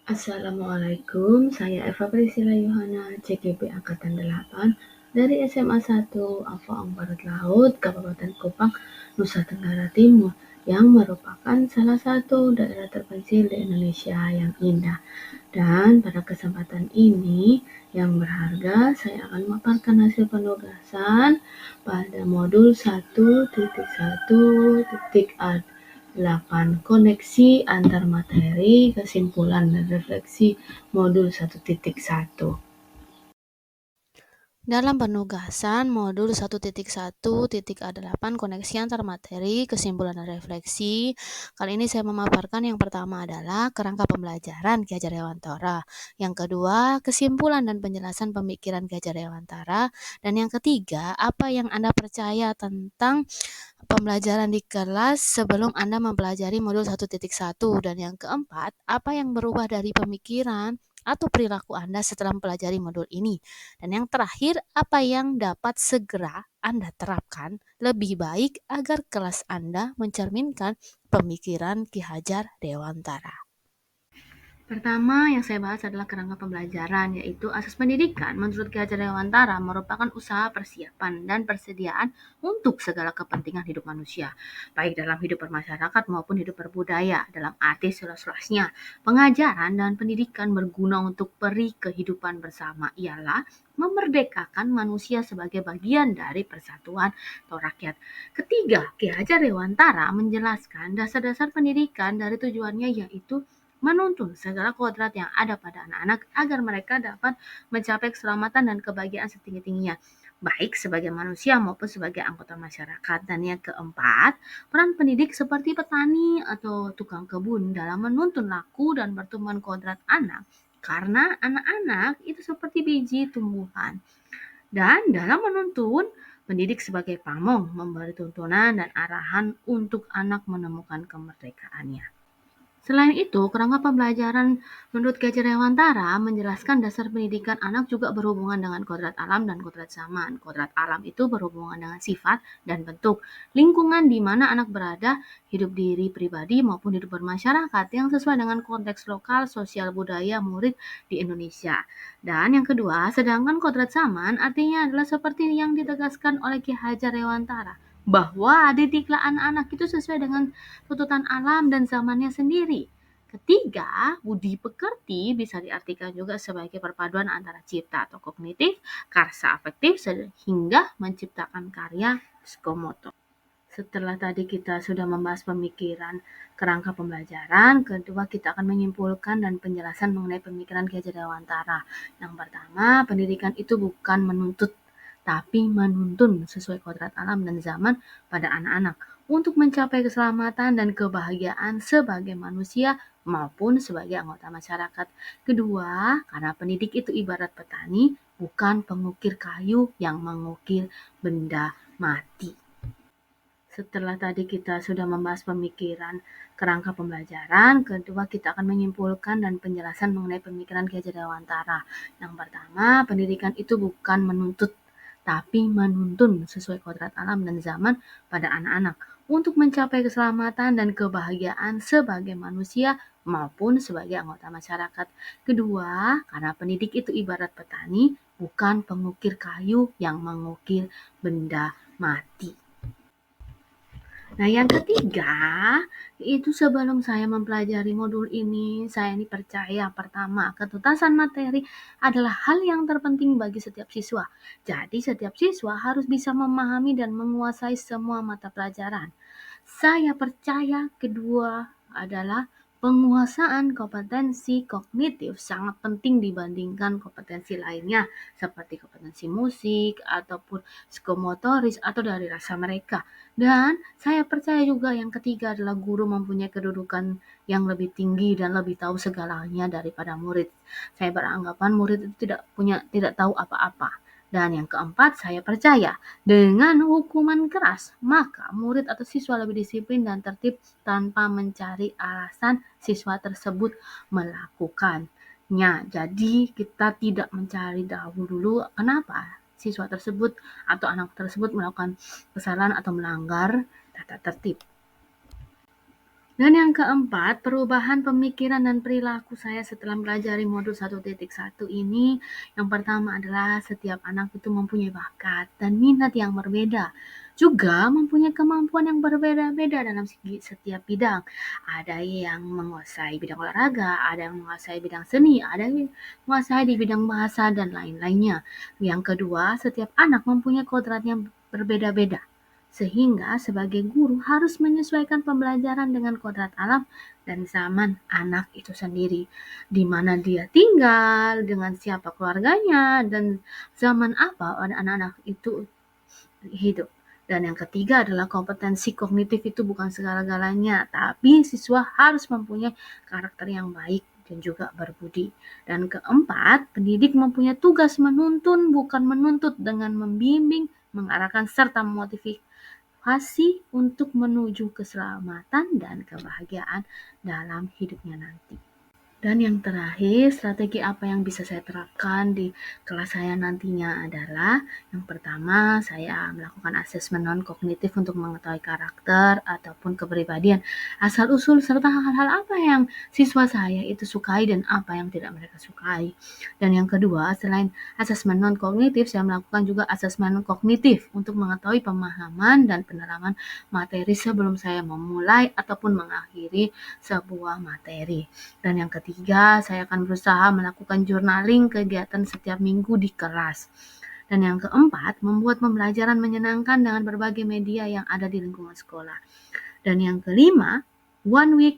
Assalamualaikum, saya Eva Priscilla Yohana, CGP Angkatan 8, dari SMA 1 Afaang Barat Laut, Kabupaten Kupang, Nusa Tenggara Timur, yang merupakan salah satu daerah terpencil di Indonesia yang indah. Dan pada kesempatan ini yang berharga, saya akan memaparkan hasil penugasan pada modul 1.1.8 koneksi antar materi, kesimpulan dan refleksi modul 1.1. Dalam penugasan modul 1.1.A8 koneksi antar materi, kesimpulan dan refleksi, kali ini saya memaparkan yang pertama adalah kerangka pembelajaran Ki Hajar Dewantara, yang kedua kesimpulan dan penjelasan pemikiran Ki Hajar Dewantara, dan yang ketiga apa yang Anda percaya tentang pembelajaran di kelas sebelum Anda mempelajari modul 1.1, dan yang keempat apa yang berubah dari pemikiran atau perilaku Anda setelah mempelajari modul ini. Dan yang terakhir, apa yang dapat segera Anda terapkan lebih baik agar kelas Anda mencerminkan pemikiran Ki Hajar Dewantara. Pertama yang saya bahas adalah kerangka pembelajaran, yaitu asas pendidikan menurut Ki Hajar Dewantara merupakan usaha persiapan dan persediaan untuk segala kepentingan hidup manusia, baik dalam hidup bermasyarakat maupun hidup berbudaya, dalam arti seluas-luasnya. Pengajaran dan pendidikan berguna untuk peri kehidupan bersama, ialah memerdekakan manusia sebagai bagian dari persatuan atau rakyat. Ketiga, Ki Hajar Dewantara menjelaskan dasar-dasar pendidikan dari tujuannya, yaitu menuntun segala kodrat yang ada pada anak-anak agar mereka dapat mencapai keselamatan dan kebahagiaan setinggi-tingginya, baik sebagai manusia maupun sebagai anggota masyarakat. Dan yang keempat, peran pendidik seperti petani atau tukang kebun dalam menuntun laku dan pertumbuhan kodrat anak, karena anak-anak itu seperti biji tumbuhan. Dan dalam menuntun, pendidik sebagai pamong memberi tuntunan dan arahan untuk anak menemukan kemerdekaannya. Selain itu, kerangka pembelajaran menurut Ki Hajar Dewantara menjelaskan dasar pendidikan anak juga berhubungan dengan kodrat alam dan kodrat zaman. Kodrat alam itu berhubungan dengan sifat dan bentuk lingkungan di mana anak berada, hidup diri pribadi maupun hidup bermasyarakat yang sesuai dengan konteks lokal, sosial, budaya murid di Indonesia. Dan yang kedua, sedangkan kodrat zaman artinya adalah seperti yang ditegaskan oleh Ki Hajar Dewantara, bahwa didiklah anak-anak itu sesuai dengan tuntutan alam dan zamannya sendiri. Ketiga, budi pekerti bisa diartikan juga sebagai perpaduan antara cipta atau kognitif, karsa afektif, sehingga menciptakan karya psikomotor. Setelah tadi kita sudah membahas pemikiran kerangka pembelajaran, kedua kita akan menyimpulkan dan penjelasan mengenai pemikiran Ki Hajar Dewantara. Yang pertama, pendidikan itu bukan menuntut, tapi menuntun sesuai kodrat alam dan zaman pada anak-anak untuk mencapai keselamatan dan kebahagiaan sebagai manusia maupun sebagai anggota masyarakat. Kedua, karena pendidik itu ibarat petani, bukan pengukir kayu yang mengukir benda mati. Setelah tadi kita sudah membahas pemikiran kerangka pembelajaran, kedua kita akan menyimpulkan dan penjelasan mengenai pemikiran Ki Hajar Dewantara. Yang pertama, pendidikan itu bukan menuntut, tapi menuntun sesuai kodrat alam dan zaman pada anak-anak untuk mencapai keselamatan dan kebahagiaan sebagai manusia maupun sebagai anggota masyarakat. Kedua, karena pendidik itu ibarat petani, bukan pengukir kayu yang mengukir benda mati. Nah, yang ketiga, itu sebelum saya mempelajari modul ini, saya ini percaya pertama, ketuntasan materi adalah hal yang terpenting bagi setiap siswa. Jadi, setiap siswa harus bisa memahami dan menguasai semua mata pelajaran. Saya percaya kedua adalah penguasaan kompetensi kognitif sangat penting dibandingkan kompetensi lainnya, seperti kompetensi musik ataupun psikomotoris atau dari rasa mereka. Dan saya percaya juga yang ketiga adalah guru mempunyai kedudukan yang lebih tinggi dan lebih tahu segalanya daripada murid. Saya beranggapan murid itu tidak tahu apa-apa. Dan yang keempat, saya percaya dengan hukuman keras, maka murid atau siswa lebih disiplin dan tertib tanpa mencari alasan siswa tersebut melakukannya. Jadi kita tidak mencari dulu kenapa siswa tersebut atau anak tersebut melakukan kesalahan atau melanggar tata tertib. Dan yang keempat, perubahan pemikiran dan perilaku saya setelah mempelajari modul 1.1 ini, yang pertama adalah setiap anak itu mempunyai bakat dan minat yang berbeda. Juga mempunyai kemampuan yang berbeda-beda dalam setiap bidang. Ada yang menguasai bidang olahraga, ada yang menguasai bidang seni, ada yang menguasai di bidang bahasa, dan lain-lainnya. Yang kedua, setiap anak mempunyai kodrat yang berbeda-beda. Sehingga sebagai guru harus menyesuaikan pembelajaran dengan kodrat alam dan zaman anak itu sendiri, di mana dia tinggal, dengan siapa keluarganya, dan zaman apa anak-anak itu hidup. Dan yang ketiga adalah kompetensi kognitif itu bukan segala-galanya, tapi siswa harus mempunyai karakter yang baik dan juga berbudi. Dan keempat, pendidik mempunyai tugas menuntun bukan menuntut, dengan membimbing, mengarahkan, serta memotivasi untuk menuju keselamatan dan kebahagiaan dalam hidupnya nanti. Dan yang terakhir, strategi apa yang bisa saya terapkan di kelas saya nantinya adalah, yang pertama, saya melakukan asesmen non-kognitif untuk mengetahui karakter ataupun kepribadian, asal-usul serta hal-hal apa yang siswa saya itu sukai dan apa yang tidak mereka sukai. Dan yang kedua, selain asesmen non-kognitif, saya melakukan juga asesmen kognitif untuk mengetahui pemahaman dan pendalaman materi sebelum saya memulai ataupun mengakhiri sebuah materi. Dan yang ketiga, saya akan berusaha melakukan journaling kegiatan setiap minggu di kelas. Dan yang keempat, membuat pembelajaran menyenangkan dengan berbagai media yang ada di lingkungan sekolah. Dan yang kelima, 1 week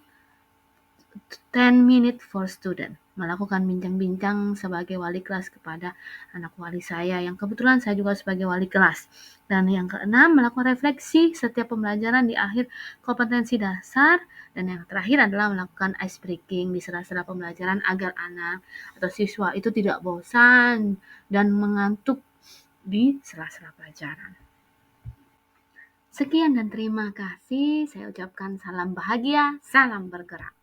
10 minutes for student, melakukan bincang-bincang sebagai wali kelas kepada anak wali saya, yang kebetulan saya juga sebagai wali kelas. Dan yang keenam, melakukan refleksi setiap pembelajaran di akhir kompetensi dasar. Dan yang terakhir adalah melakukan ice breaking di sela-sela pembelajaran agar anak atau siswa itu tidak bosan dan mengantuk di sela-sela pelajaran. Sekian dan terima kasih. Saya ucapkan salam bahagia, salam bergerak.